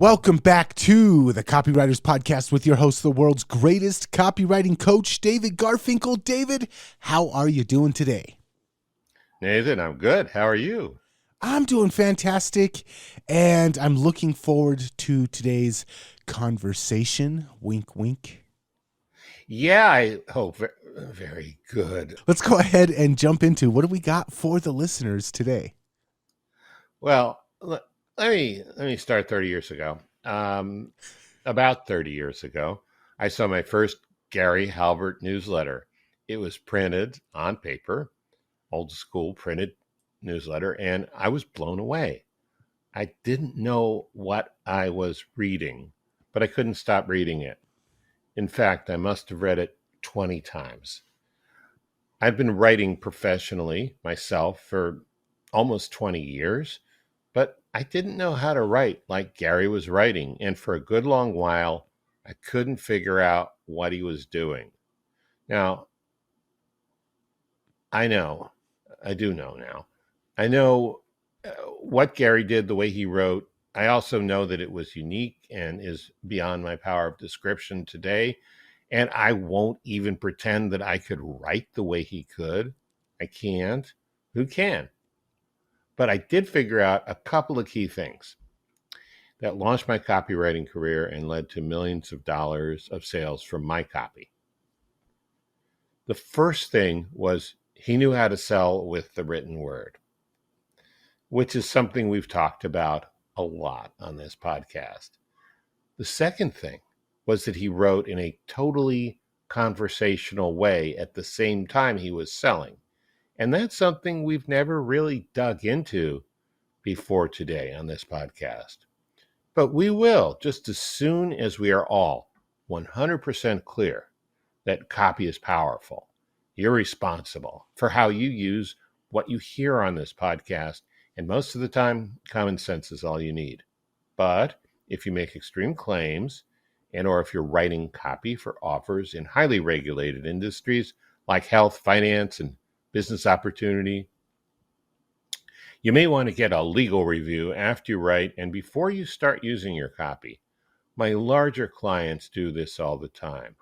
Welcome back to the Copywriters Podcast with your host, the world's greatest copywriting coach, David Garfinkel. David, how are you doing today? Nathan, I'm good. How are you? I'm doing fantastic, and I'm looking forward to today's conversation. Wink, wink. Yeah, I hope very good. Let's go ahead and jump into what do we got for the listeners today? Well, let me start 30 years ago. About 30 years ago, I saw my first Gary Halbert newsletter. It was printed on paper, old school printed newsletter, and I was blown away. I didn't know what I was reading, but I couldn't stop reading it. In fact, I must have read it 20 times. I've been writing professionally myself for almost 20 years, but I didn't know how to write like Gary was writing. And for a good long while, I couldn't figure out what he was doing. Now, I do know now. I know what Gary did, the way he wrote. I also know that it was unique and is beyond my power of description today. And I won't even pretend that I could write the way he could. I can't. Who can? But I did figure out a couple of key things that launched my copywriting career and led to millions of dollars of sales from my copy. The first thing was he knew how to sell with the written word, which is something we've talked about a lot on this podcast. The second thing was that he wrote in a totally conversational way at the same time he was selling. And that's something we've never really dug into before today on this podcast. But we will, just as soon as we are all 100% clear that copy is powerful. You're responsible for how you use what you hear on this podcast, and most of the time, common sense is all you need. But if you make extreme claims, and or if you're writing copy for offers in highly regulated industries like health, finance, and business opportunity, you may want to get a legal review after you write and before you start using your copy. My larger clients do this all the time.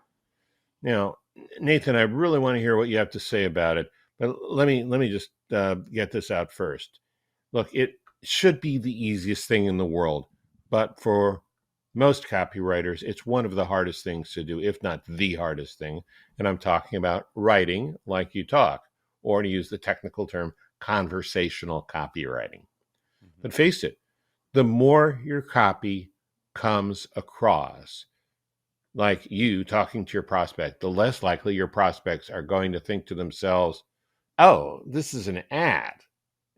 Now, Nathan, I really want to hear what you have to say about it, but let me just get this out first. Look, it should be the easiest thing in the world, but for most copywriters, it's one of the hardest things to do, if not the hardest thing. And I'm talking about writing like you talk, or to use the technical term, conversational copywriting. But face it, the more your copy comes across, like you talking to your prospect, the less likely your prospects are going to think to themselves, oh, this is an ad,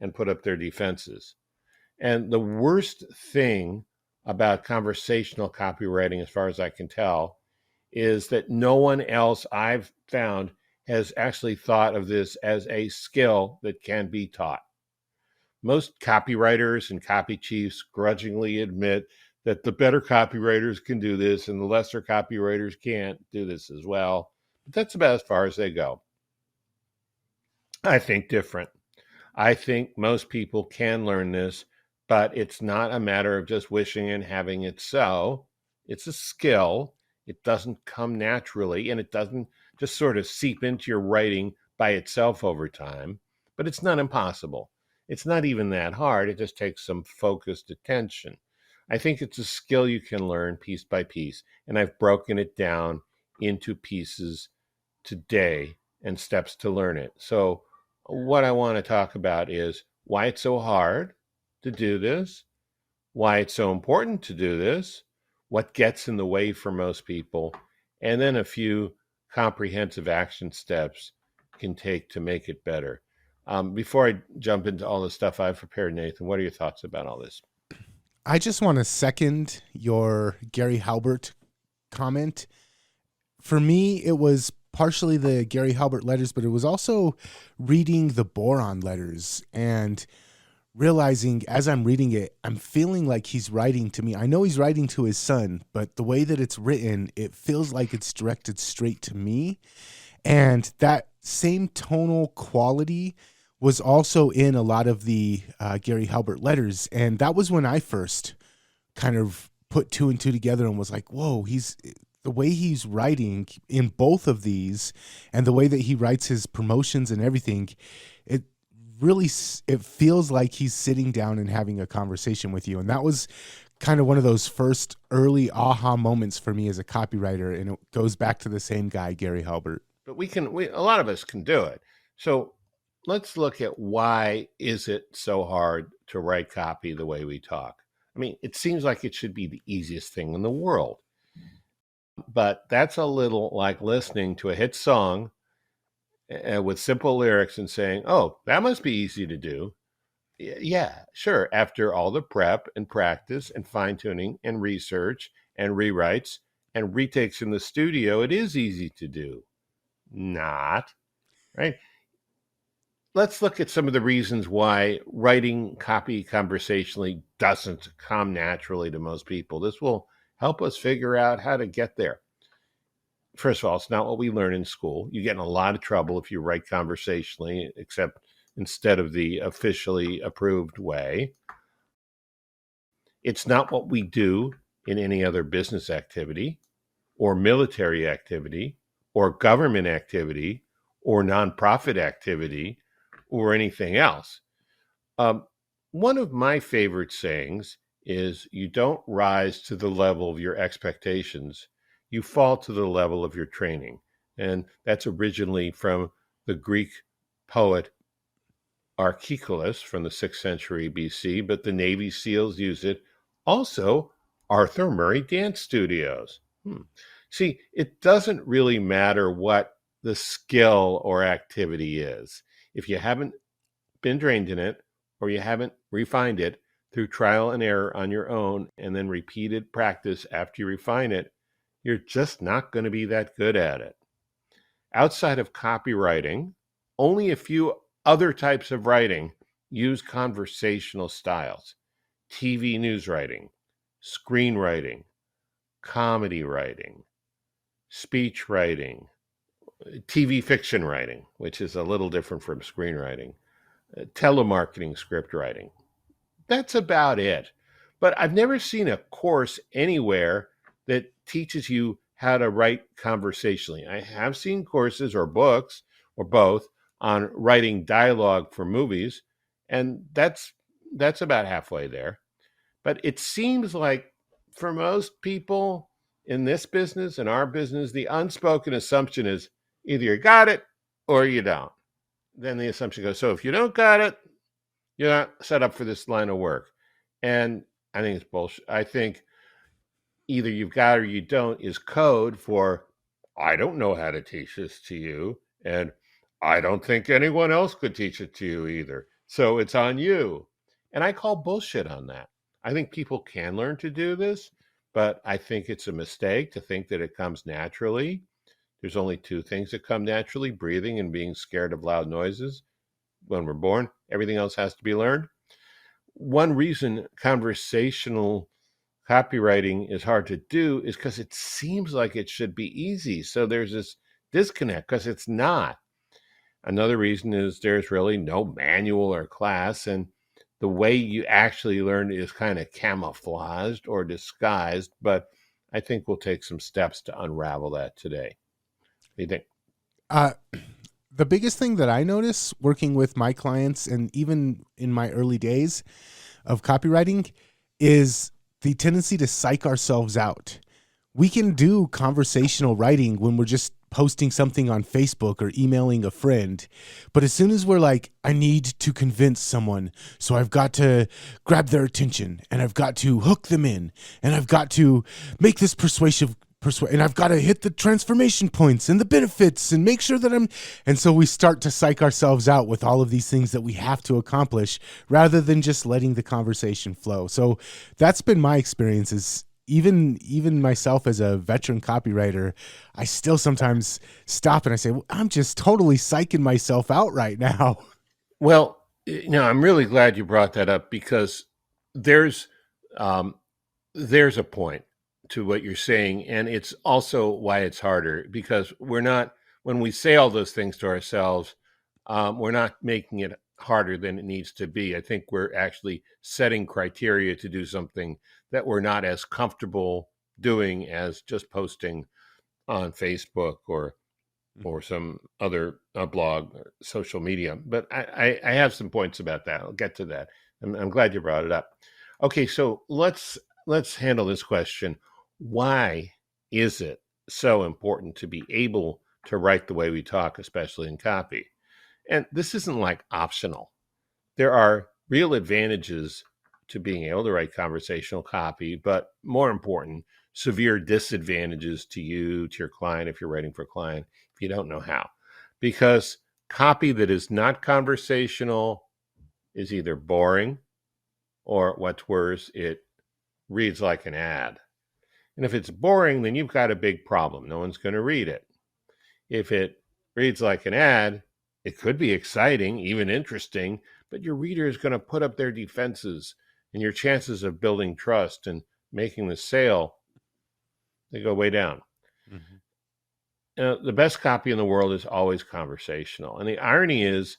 and put up their defenses. And the worst thing about conversational copywriting, as far as I can tell, is that no one else I've found has actually thought of this as a skill that can be taught. Most copywriters and copy chiefs grudgingly admit that the better copywriters can do this and the lesser copywriters can't do this as well. But that's about as far as they go. I think different. I think most people can learn this, but it's not a matter of just wishing and having it so. It's a skill. It doesn't come naturally, and it doesn't just sort of seep into your writing by itself over time, but it's not impossible. It's not even that hard. It just takes some focused attention. I think it's a skill you can learn piece by piece, and I've broken it down into pieces today and steps to learn it. So what I want to talk about is why it's so hard to do this, why it's so important to do this, what gets in the way for most people, and then a few comprehensive action steps can take to make it better. Before I jump into all the stuff I've prepared, Nathan, what are your thoughts about all this? I just want to second your Gary Halbert comment. For me, it was partially the Gary Halbert letters, but it was also reading the Boron letters and realizing as I'm reading it, I'm feeling like he's writing to me. I know he's writing to his son, but the way that it's written, it feels like it's directed straight to me. And that same tonal quality was also in a lot of the Gary Halbert letters. And that was when I first kind of put two and two together and was like, whoa, the way he's writing in both of these and the way that he writes his promotions and everything, it really, it feels like he's sitting down and having a conversation with you. And that was kind of one of those first early aha moments for me as a copywriter. And it goes back to the same guy, Gary Halbert. But a lot of us can do it. So let's look at why is it so hard to write copy the way we talk? I mean, it seems like it should be the easiest thing in the world. But that's a little like listening to a hit song with simple lyrics and saying, oh, that must be easy to do. Yeah, sure. After all the prep and practice and fine tuning and research and rewrites and retakes in the studio, it is easy to do. Not, right? Let's look at some of the reasons why writing copy conversationally doesn't come naturally to most people. This will help us figure out how to get there. First of all, it's not what we learn in school. You get in a lot of trouble if you write conversationally, except instead of the officially approved way. It's not what we do in any other business activity or military activity or government activity or nonprofit activity or anything else. One of my favorite sayings is, you don't rise to the level of your expectations, you fall to the level of your training. And that's originally from the Greek poet Archelaus from the 6th century BC, but the Navy SEALs use it. Also, Arthur Murray Dance Studios. See, it doesn't really matter what the skill or activity is. If you haven't been trained in it, or you haven't refined it through trial and error on your own, and then repeated practice after you refine it, you're just not going to be that good at it. Outside of copywriting, only a few other types of writing use conversational styles. TV news writing, screenwriting, comedy writing, speech writing, TV fiction writing, which is a little different from screenwriting, telemarketing script writing. That's about it. But I've never seen a course anywhere that teaches you how to write conversationally. I have seen courses or books or both on writing dialogue for movies, and that's about halfway there. But it seems like for most people in this business, in our business, the unspoken assumption is either you got it or you don't. Then the assumption goes, so if you don't got it, you're not set up for this line of work. And I think it's bullshit. I think either you've got or you don't is code for, I don't know how to teach this to you, and I don't think anyone else could teach it to you either. So it's on you. And I call bullshit on that. I think people can learn to do this, but I think it's a mistake to think that it comes naturally. There's only two things that come naturally: breathing and being scared of loud noises. When we're born, everything else has to be learned. One reason conversational copywriting is hard to do is because it seems like it should be easy. So there's this disconnect because it's not. Another reason is there's really no manual or class, and the way you actually learn is kind of camouflaged or disguised. But I think we'll take some steps to unravel that today. What do you think? The biggest thing that I notice working with my clients, and even in my early days of copywriting, is the tendency to psych ourselves out. We can do conversational writing when we're just posting something on Facebook or emailing a friend. But as soon as we're like, I need to convince someone, so I've got to grab their attention and I've got to hook them in and I've got to make this persuasive and I've got to hit the transformation points and the benefits and make sure that and so we start to psych ourselves out with all of these things that we have to accomplish rather than just letting the conversation flow. So that's been my experience. Is even myself as a veteran copywriter, I still sometimes stop and I say, well, I'm just totally psyching myself out right now. Well, I'm really glad you brought that up, because there's a point to what you're saying, and it's also why it's harder, because when we say all those things to ourselves, we're not making it harder than it needs to be. I think we're actually setting criteria to do something that we're not as comfortable doing as just posting on Facebook or some other blog or social media. But I have some points about that. I'll get to that. I'm glad you brought it up. Okay, so let's handle this question. Why is it so important to be able to write the way we talk, especially in copy? And this isn't like optional. There are real advantages to being able to write conversational copy, but more important, severe disadvantages to you, to your client, if you're writing for a client, if you don't know how. Because copy that is not conversational is either boring or, what's worse, it reads like an ad. And if it's boring, then you've got a big problem. No one's going to read it. If it reads like an ad, it could be exciting, even interesting, but your reader is going to put up their defenses, and your chances of building trust and making the sale, they go way down. The best copy in the world is always conversational. And the irony is,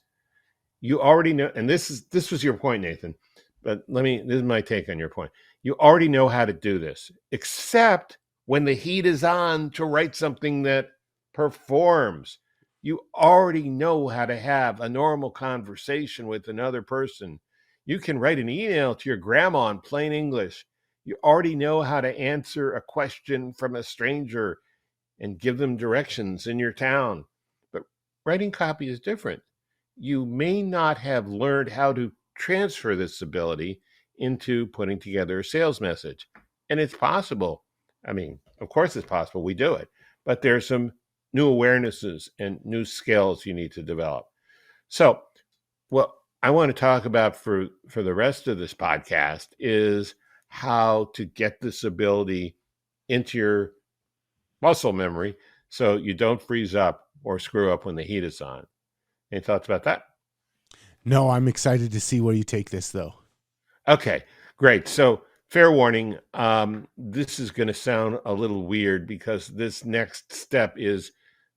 you already know, and this was your point, Nathan, but this is my take on your point. You already know how to do this, except when the heat is on to write something that performs. You already know how to have a normal conversation with another person. You can write an email to your grandma in plain English. You already know how to answer a question from a stranger and give them directions in your town. But writing copy is different. You may not have learned how to transfer this ability into putting together a sales message. And it's possible. I mean, of course it's possible. We do it. But there's some new awarenesses and new skills you need to develop. So what I want to talk about for the rest of this podcast is how to get this ability into your muscle memory so you don't freeze up or screw up when the heat is on. Any thoughts about that? No, I'm excited to see where you take this, though. Okay, great. So fair warning, this is going to sound a little weird because this next step is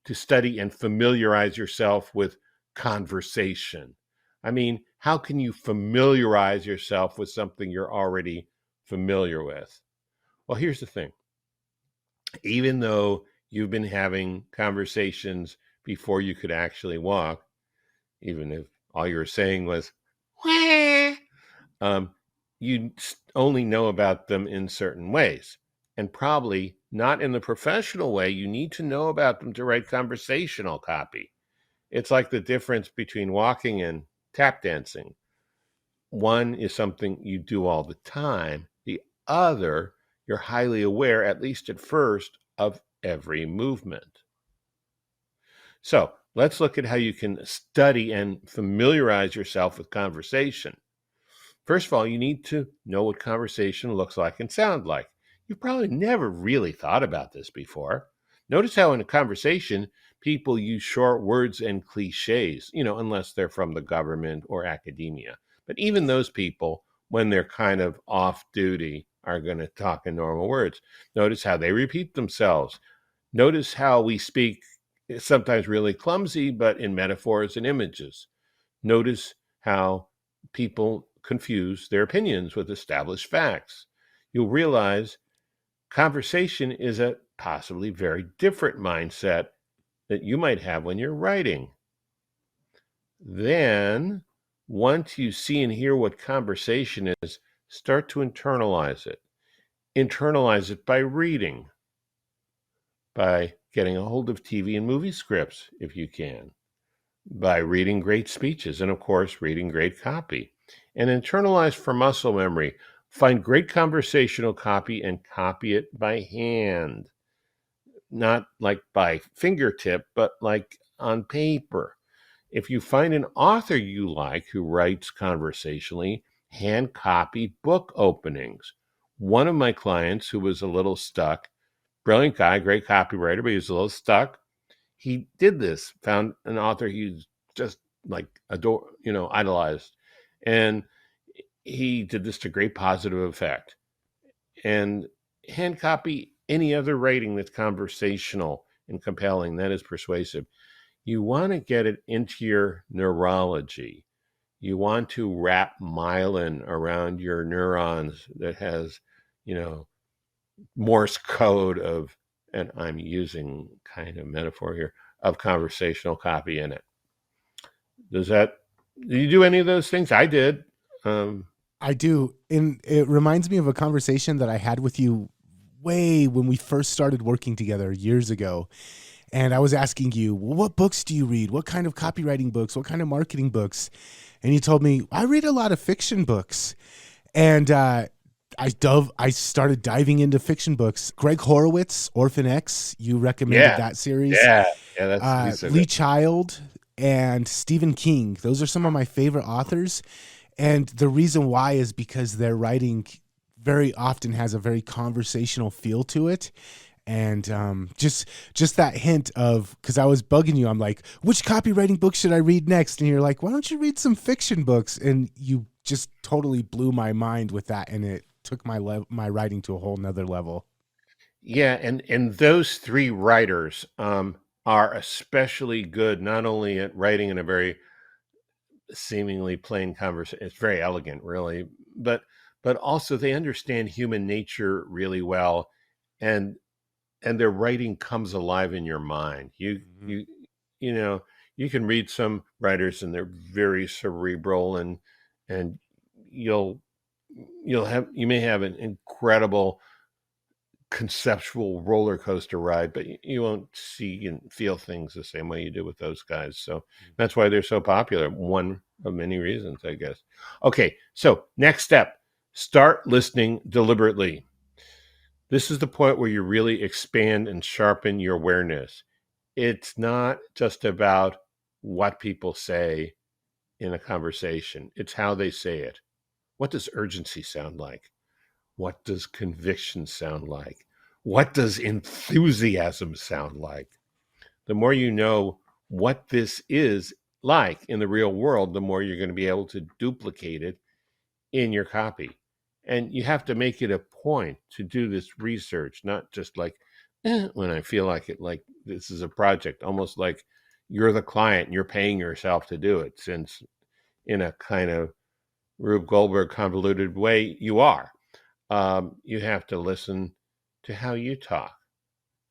to study and familiarize yourself with conversation. I mean, how can you familiarize yourself with something you're already familiar with? Well, here's the thing. Even though you've been having conversations before you could actually walk, even if all you were saying was, you only know about them in certain ways, and probably not in the professional way you need to know about them to write conversational copy. It's like the difference between walking and tap dancing. One is something you do all the time. The other, you're highly aware, at least at first, of every movement. So let's look at how you can study and familiarize yourself with conversation. First of all, you need to know what conversation looks like and sounds like. You've probably never really thought about this before. Notice how in a conversation, people use short words and cliches, unless they're from the government or academia. But even those people, when they're kind of off duty, are going to talk in normal words. Notice how they repeat themselves. Notice how we speak sometimes really clumsy, but in metaphors and images. Notice how people confuse their opinions with established facts. You'll realize conversation is a possibly very different mindset that you might have when you're writing. Then, once you see and hear what conversation is, start to internalize it. Internalize it by reading, by getting a hold of TV and movie scripts if you can, by reading great speeches, and of course, reading great copy. And internalize for muscle memory. Find great conversational copy and copy it by hand. Not like by fingertip, but like on paper. If you find an author you like who writes conversationally, hand copy book openings. One of my clients who was a little stuck, brilliant guy, great copywriter, but he was a little stuck. He did this, found an author he just like idolized. And he did this to great positive effect. And hand copy any other writing that's conversational and compelling, that is persuasive. You want to get it into your neurology. You want to wrap myelin around your neurons that has, you know, Morse code of, and I'm using kind of metaphor here, of conversational copy in it. Do you do any of those things? I did. Um, I do. And it reminds me of a conversation that I had with you way when we first started working together years ago. And I was asking you, well, what books do you read? What kind of copywriting books? What kind of marketing books? And you told me, I read a lot of fiction books. And I started diving into fiction books. Greg Horowitz, Orphan X, you recommended yeah, that series. yeah, yeah. That's He's so Lee good. Child and Stephen King. Those are some of my favorite authors. And the reason why is because their writing very often has a very conversational feel to it. And just that hint of, because I was bugging you, I'm like, which copywriting book should I read next? And you're like, why don't you read some fiction books? And you just totally blew my mind with that, and it took my writing to a whole nother level. Yeah, and those three writers are especially good, not only at writing in a very seemingly plain conversation. It's very elegant, really, but also they understand human nature really well, and their writing comes alive in your mind. Mhm. You know, you can read some writers and they're very cerebral, and you'll you may have an incredible conceptual roller coaster ride, but you won't see and feel things the same way you do with those guys. So that's why they're so popular. One of many reasons, I guess. Okay, so next step, start listening deliberately. This is the point where you really expand and sharpen your awareness. It's not just about what people say in a conversation, it's how they say it. What does urgency sound like? What does conviction sound like? What does enthusiasm sound like? The more you know what this is like in the real world, the more you're going to be able to duplicate it in your copy. And you have to make it a point to do this research, not just like when I feel like it, like this is a project, almost like you're the client and you're paying yourself to do it, since in a kind of Rube Goldberg convoluted way, you are. You have to listen to how you talk.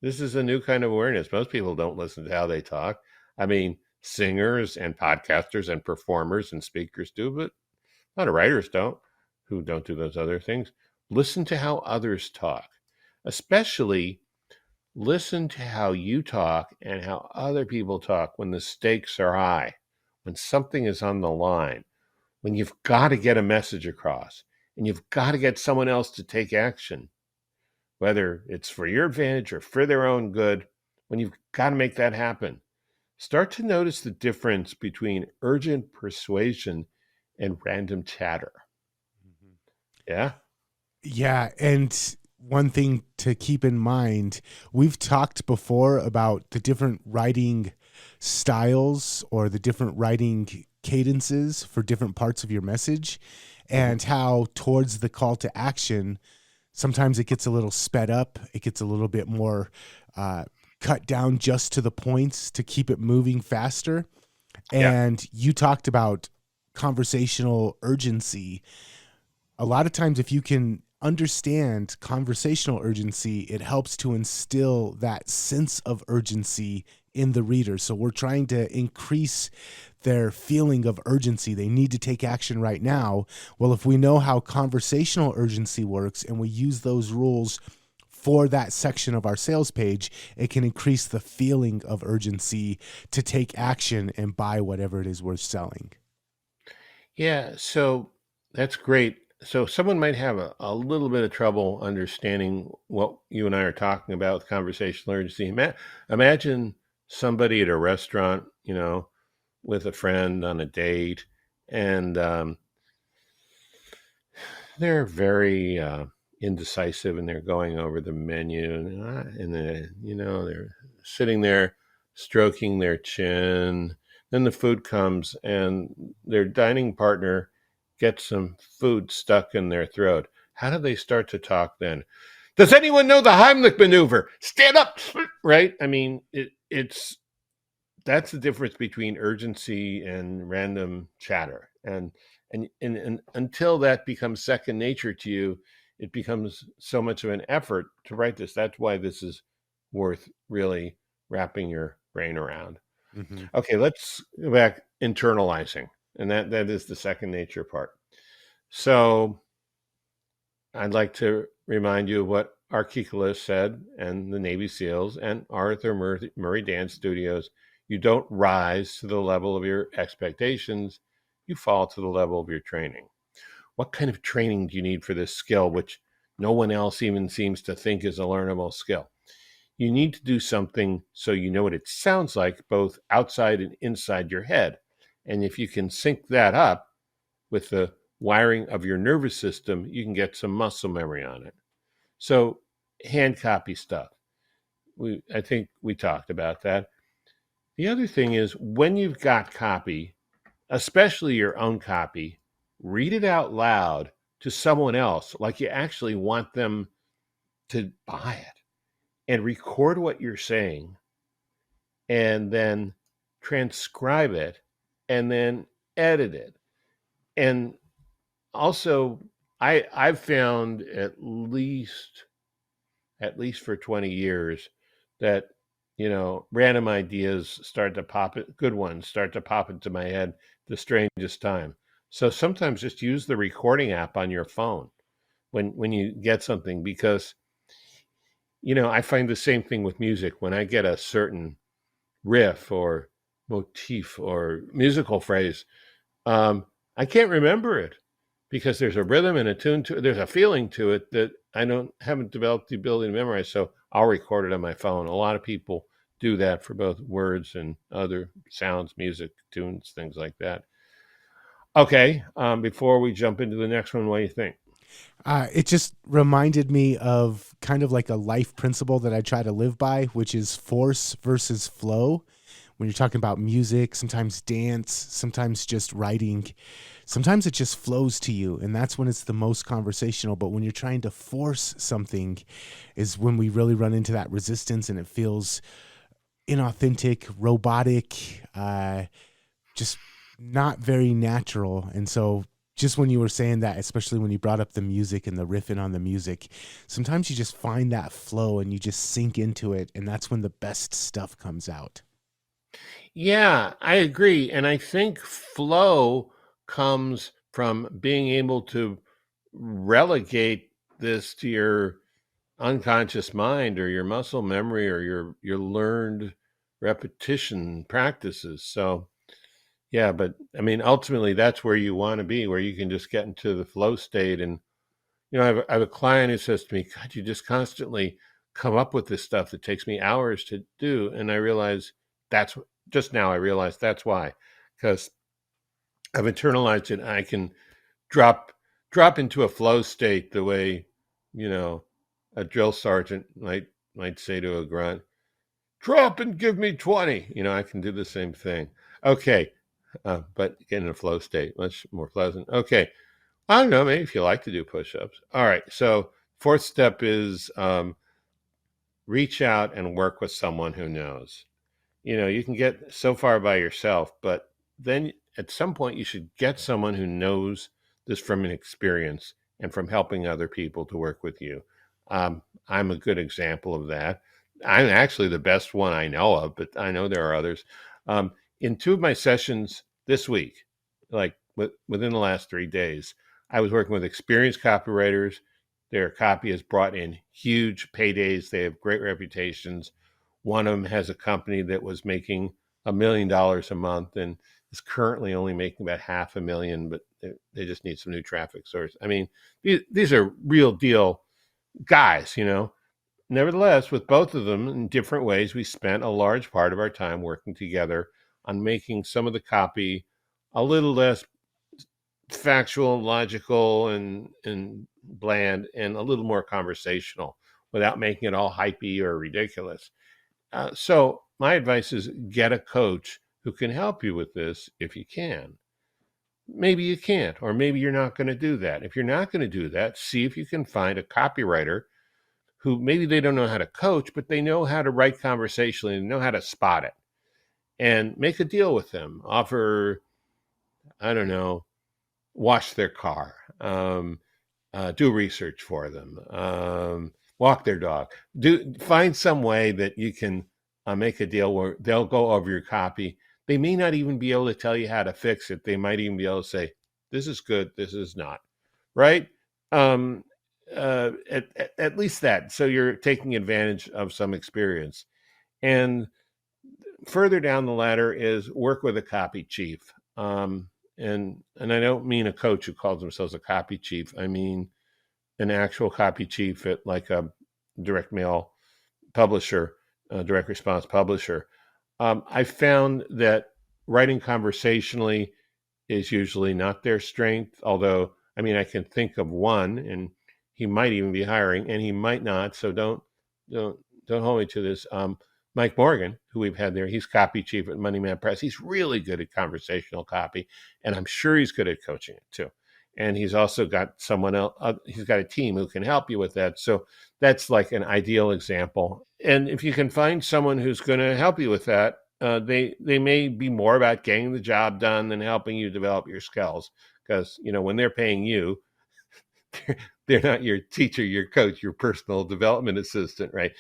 This is a new kind of awareness. Most people don't listen to how they talk. I mean, singers and podcasters and performers and speakers do, but a lot of writers don't, who don't do those other things. Listen to how others talk, especially listen to how you talk and how other people talk when the stakes are high, when something is on the line, when you've got to get a message across and you've got to get someone else to take action, whether it's for your advantage or for their own good. When you've got to make that happen, start to notice the difference between urgent persuasion and random chatter. Yeah. Yeah, and one thing to keep in mind, we've talked before about the different writing styles or the different writing cadences for different parts of your message, Mhm. and how towards the call to action, sometimes it gets a little sped up, it gets a little bit more uh, cut down just to the points to keep it moving faster. Yeah. And you talked about conversational urgency. A lot of times, if you can understand conversational urgency, it helps to instill that sense of urgency in the reader. So we're trying to increase their feeling of urgency. They need to take action right now. Well, if we know how conversational urgency works and we use those rules for that section of our sales page, it can increase the feeling of urgency to take action and buy whatever it is we're selling. Yeah. So that's great. So someone might have a little bit of trouble understanding what you and I are talking about with conversational urgency. Imagine somebody at a restaurant, with a friend on a date, and they're very indecisive, and they're going over the menu, and they're sitting there stroking their chin. Then the food comes, and their dining partner gets some food stuck in their throat. How do they start to talk then? Does anyone know the Heimlich maneuver? Stand up, right? I mean, it's that's the difference between urgency and random chatter. And until that becomes second nature to you, it becomes so much of an effort to write this. That's why this is worth really wrapping your brain around. Hmm. Okay, let's go back internalizing. And that is the second nature part. So I'd like to remind you of what Archelaus said and the Navy SEALs and Arthur Murray Dance Studios. You don't rise to the level of your expectations, you fall to the level of your training. What kind of training do you need for this skill, which no one else even seems to think is a learnable skill? You need to do something so you know what it sounds like, both outside and inside your head. And if you can sync that up with the wiring of your nervous system, you can get some muscle memory on it. So, hand copy stuff. I think we talked about that. The other thing is when you've got copy, especially your own copy, read it out loud to someone else, like you actually want them to buy it, and record what you're saying, and then transcribe it, and then edit it. And also, I've found at least for 20 years that random ideas start to pop it good ones start to pop into my head the strangest time. So sometimes just use the recording app on your phone when you get something, because I find the same thing with music. When I get a certain riff or motif or musical phrase, um, I can't remember it because there's a rhythm and a tune to it. There's a feeling to it that haven't developed the ability to memorize. So I'll record it on my phone. A lot of people do that for both words and other sounds, music, tunes, things like that. Okay, before we jump into the next one, what do you think? It just reminded me of kind of like a life principle that I try to live by, which is force versus flow. When you're talking about music, sometimes dance, sometimes just writing, sometimes it just flows to you. And that's when it's the most conversational. But when you're trying to force something is when we really run into that resistance and it feels inauthentic, robotic, just not very natural. And so just when you were saying that, especially when you brought up the music and the riffing on the music, sometimes you just find that flow and you just sink into it. And that's when the best stuff comes out. Yeah, I agree. And I think flow comes from being able to relegate this to your unconscious mind or your muscle memory or your learned repetition practices. So yeah, but I mean ultimately that's where you want to be, where you can just get into the flow state. And I have a client who says to me, God, you just constantly come up with this stuff that takes me hours to do. And I realize that's just now I realize that's why, because I've internalized it. I can drop into a flow state the way you know a drill sergeant might say to a grunt, drop and give me 20. I can do the same thing. Okay, but get in a flow state, much more pleasant. Okay, I don't know, maybe if you like to do push-ups. All right, so fourth step is reach out and work with someone who knows. You can get so far by yourself, but then at some point you should get someone who knows this from an experience and from helping other people to work with you. I'm a good example of that. I'm actually the best one I know of, but I know there are others. In two of my sessions this week, like within the last 3 days, I was working with experienced copywriters. Their copy has brought in huge paydays. They have great reputations. One of them has a company that was making $1 million a month and is currently only making about $500,000, but they just need some new traffic source. I mean, these are real deal guys. Nevertheless, with both of them in different ways, we spent a large part of our time working together on making some of the copy a little less factual, logical, and bland, and a little more conversational without making it all hypey or ridiculous. So my advice is get a coach who can help you with this if you can. Maybe you can't, or maybe you're not going to do that. If you're not going to do that, see if you can find a copywriter who maybe they don't know how to coach, but they know how to write conversationally and know how to spot it, and make a deal with them. Offer, I don't know, wash their car, do research for them, walk their dog, find some way that you can make a deal where they'll go over your copy. They may not even be able to tell you how to fix it. They might even be able to say, this is good, this is not, right? Um, at least that. So you're taking advantage of some experience. And further down the ladder is work with a copy chief. And I don't mean a coach who calls themselves a copy chief. I mean an actual copy chief at like a direct mail publisher, a direct response publisher. I found that writing conversationally is usually not their strength. Although, I mean, I can think of one, and he might even be hiring, and he might not. So don't don't hold me to this. Mike Morgan, who we've had there, he's copy chief at Money Man Press. He's really good at conversational copy, and I'm sure he's good at coaching it too. And he's also got someone else. He's got a team who can help you with that. So that's like an ideal example. And if you can find someone who's going to help you with that, they may be more about getting the job done than helping you develop your skills. Because when they're paying you, they're not your teacher, your coach, your personal development assistant, right?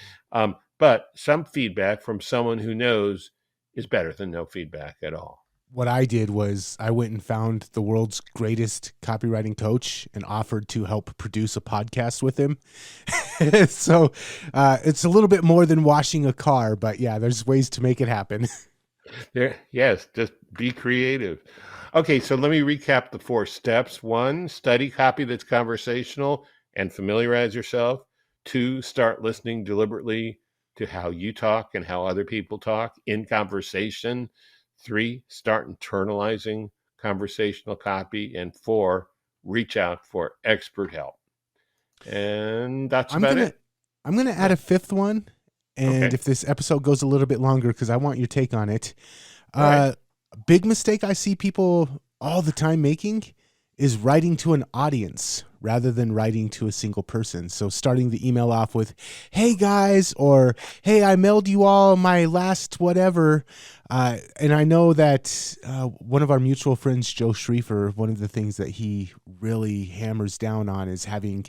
But some feedback from someone who knows is better than no feedback at all. What I did was I went and found the world's greatest copywriting coach and offered to help produce a podcast with him. So it's a little bit more than washing a car, but yeah, there's ways to make it happen. Yes, just be creative. Okay, so let me recap the 4 steps. 1, study copy that's conversational and familiarize yourself. 2, start listening deliberately to how you talk and how other people talk in conversation. 3, start internalizing conversational copy. And 4, reach out for expert help. And that's about it. I'm gonna add a 5th one, and Okay. if this episode goes a little bit longer, because I want your take on it. All right. Big mistake I see people all the time making is writing to an audience rather than writing to a single person. So starting the email off with, hey guys, or hey, I mailed you all my last whatever. And I know that one of our mutual friends, Joe Schriefer, one of the things that he really hammers down on is having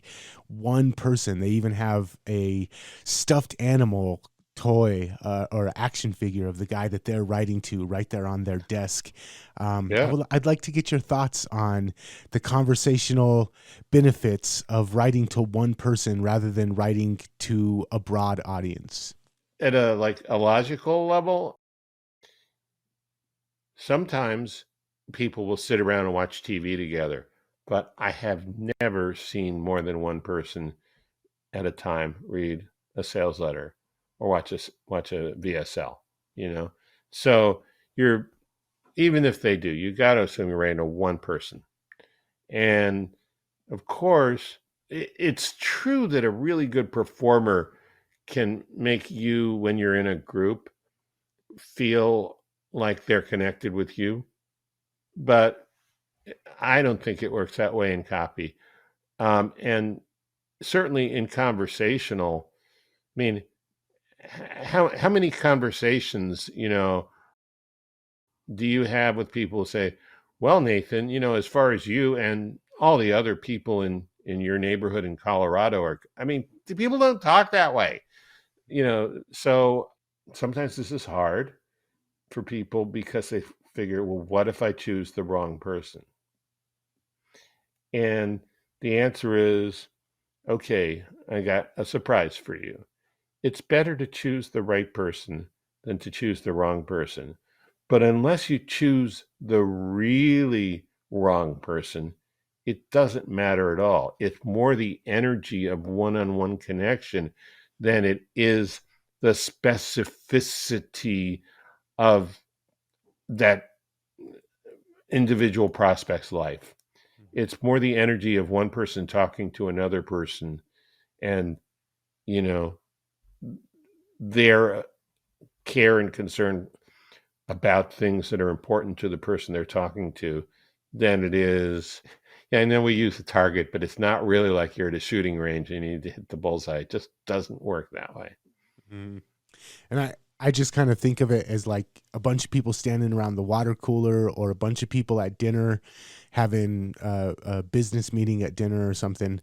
one person. They even have a stuffed animal toy or action figure of the guy that they're writing to right there on their desk. Yeah. I'd like to get your thoughts on the conversational benefits of writing to one person rather than writing to a broad audience. At a logical level, sometimes people will sit around and watch TV together, but I have never seen more than one person at a time read a sales letter or watch a VSL, So you're even if they do, you got to assume you're writing to one person. And of course, it's true that a really good performer can make you, when you're in a group, feel like they're connected with you. But I don't think it works that way in copy. And certainly in conversational, I mean, how many conversations, do you have with people who say, well, Nathan, as far as you and all the other people in your neighborhood in Colorado the people don't talk that way, so sometimes this is hard for people because they figure, well, what if I choose the wrong person? And the answer is, okay, I got a surprise for you. It's better to choose the right person than to choose the wrong person. But unless you choose the really wrong person, it doesn't matter at all. It's more the energy of one-on-one connection than it is the specificity of that individual prospect's life. It's more the energy of one person talking to another person and, their care and concern about things that are important to the person they're talking to than it is. Yeah, I know we use a target, but it's not really like you're at a shooting range and you need to hit the bullseye. It just doesn't work that way. Mm. And I just kind of think of it as like a bunch of people standing around the water cooler, or a bunch of people at dinner having a business meeting at dinner or something.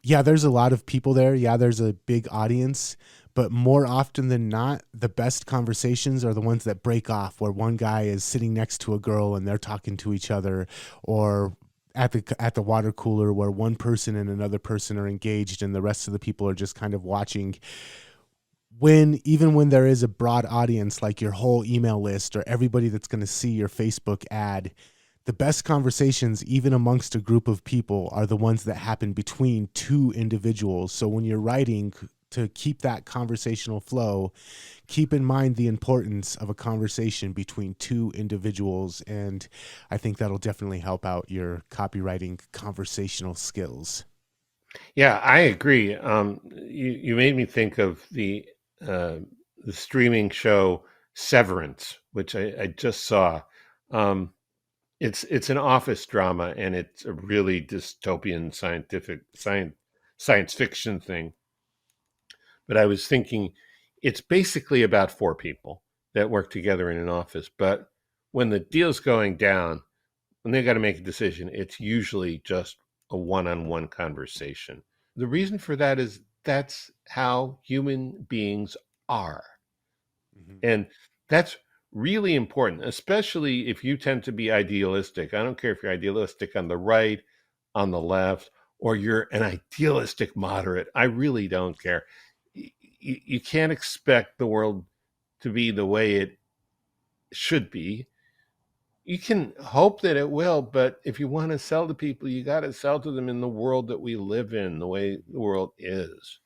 Yeah, there's a lot of people there. Yeah, there's a big audience, but more often than not, the best conversations are the ones that break off, where one guy is sitting next to a girl and they're talking to each other, or at the water cooler where one person and another person are engaged and the rest of the people are just kind of watching. Even when there is a broad audience, like your whole email list or everybody that's going to see your Facebook ad, the best conversations, even amongst a group of people, are the ones that happen between two individuals. So when you're writing, to keep that conversational flow, keep in mind the importance of a conversation between two individuals. And I think that'll definitely help out your copywriting conversational skills. Yeah, I agree. You made me think of the streaming show Severance, which I just saw. Um, it's an office drama, and it's a really dystopian science fiction thing. But I was thinking, it's basically about four people that work together in an office. But when the deal's going down, when they got to make a decision, it's usually just a one-on-one conversation. The reason for that is that's how human beings are. Mm-hmm. And that's really important, especially if you tend to be idealistic. I don't care if you're idealistic on the right, on the left, or you're an idealistic moderate. I really don't care. You can't expect the world to be the way it should be. You can hope that it will, but if you want to sell to people, you got to sell to them in the world that we live in, the way the world is.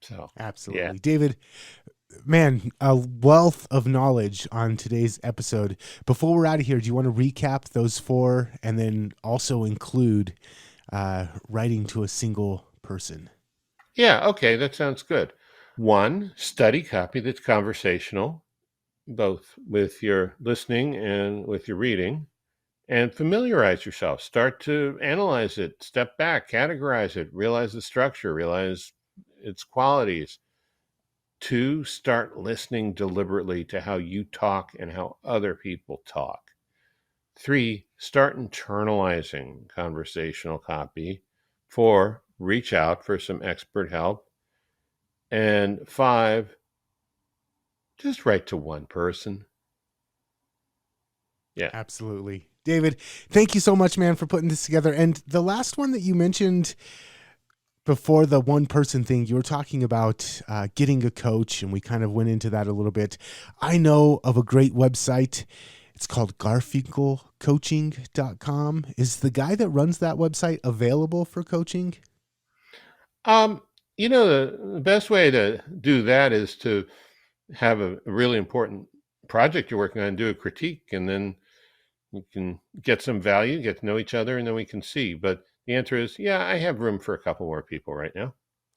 So, yeah. Absolutely. David, man, a wealth of knowledge on today's episode. Before we're out of here, do you want to recap those four and then also include writing to a single person? Yeah, okay, that sounds good. One, study copy that's conversational, both with your listening and with your reading, and familiarize yourself. Start to analyze it, step back, categorize it, realize the structure, realize its qualities. Two, start listening deliberately to how you talk and how other people talk. Three, start internalizing conversational copy. Four, reach out for some expert help. And five, just write to one person. Yeah. Absolutely. David, thank you so much, man, for putting this together. And the last one that you mentioned before, the one person thing, you were talking about getting a coach, and we kind of went into that a little bit. I know of a great website. It's called garfinkelcoaching.com. Is the guy that runs that website available for coaching? Um, the best way to do that is to have a really important project you're working on, do a critique, and then you can get some value, get to know each other, and then we can see. But the answer is, yeah, I have room for a couple more people right now.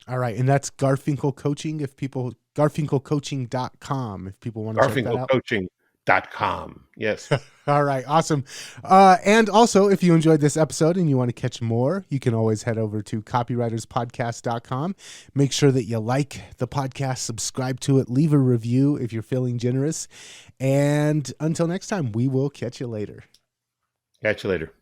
All right. And that's Garfinkel Coaching. Garfinkelcoaching.com, if people want to check that out. GarfinkelCoaching.com. Yes. All right. Awesome. And also, if you enjoyed this episode and you want to catch more, you can always head over to copywriterspodcast.com. Make sure that you like the podcast, subscribe to it, leave a review if you're feeling generous. And until next time, we will catch you later. Catch you later.